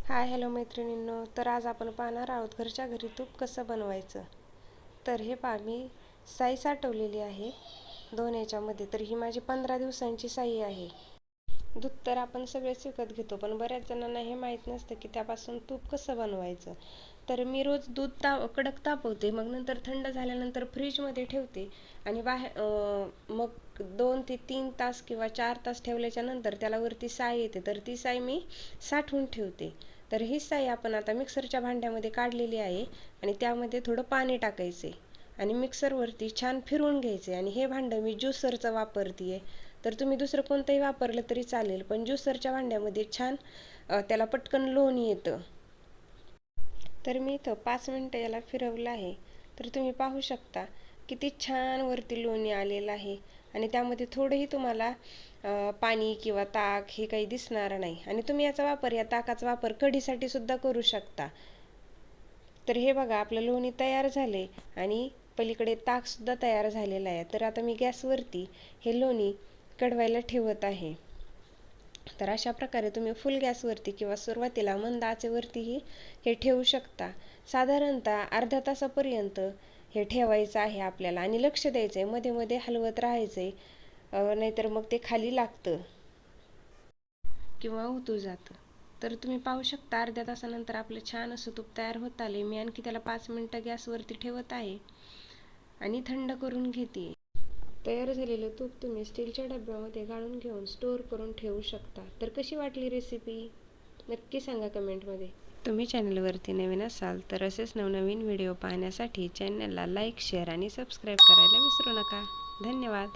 Hi hello मैत्रिणींनो, तर आज आपण पाहणार आहोत घरच्या घरी तूप कसं बनवायचं. तर हे पहा, मी साई साठवलेली आहे 2 याच्यामध्ये. तर ही माझी 15 दिवसांची साई आहे. दूध तर आपण सगळेच विकत घेतो, पण बऱ्याच जणांना हे माहीत नसतं की त्यापासून तूप कसं बनवायचं. तर मी रोज दूध कडक तापवते, मग नंतर थंड झाल्यानंतर फ्रीजमध्ये ठेवते आणि मग 2 ते 3 तास किंवा 4 तास ठेवल्याच्या नंतर त्याला वरती साय येते, तर ती साय मी साठवून ठेवते. तर ही साय आपण आता मिक्सरच्या भांड्यामध्ये काढलेली आहे आणि त्यामध्ये थोडं पाणी टाकायचे आणि मिक्सरवरती छान फिरवून घ्यायचे. आणि हे भांडं मी ज्युसरचं वापरते. तर तुम्ही दुसरं कोणतंही वापरलं तरी चालेल, पण ज्युसरच्या भांड्यामध्ये छान त्याला पटकन लोणी येतं. तर मी इथं 5 मिनटं याला फिरवलं आहे. तर तुम्ही पाहू शकता किती छान वरती लोणी आलेलं आहे आणि त्यामध्ये थोडंही तुम्हाला पाणी किंवा ताक हे काही दिसणार नाही. आणि तुम्ही या ताकाचा वापर कढीसाठी सुद्धा करू शकता. तर हे बघा, आपलं लोणी तयार झाले आणि पलीकडे ताकसुद्धा तयार झालेलं आहे. तर आता मी गॅसवरती हे लोणी कडवायला ठेवत आहे. तर अशा प्रकारे तुम्ही फुल गॅसवरती किंवा सुरुवातीला मंद आचेवरतीही हे ठेवू शकता. साधारणतः अर्ध्या तासापर्यंत हे ठेवायचं आहे आपल्याला आणि लक्ष द्यायचं आहे, मध्ये मध्ये हलवत राहायचं आहे, नाहीतर मग ते खाली लागतं किंवा उतू जातं. तर तुम्ही पाहू शकता अर्ध्या तासानंतर आपलं छान असं तूप तयार होत आले. मी आणखी त्याला 5 मिनटं गॅसवरती ठेवत आहे आणि थंड करून घेते. तयार झालेलं तूप तुम्ही स्टीलच्या डब्यामध्ये गाळून घेऊन स्टोअर करून ठेवू शकता. तर कशी वाटली रेसिपी नक्की सांगा कमेंटमध्ये. तुम्ही चॅनलवरती नवीन असाल तर असेच नवनवीन व्हिडिओ पाहण्यासाठी चॅनलला लाईक, शेअर आणि सबस्क्राईब करायला विसरू नका. धन्यवाद.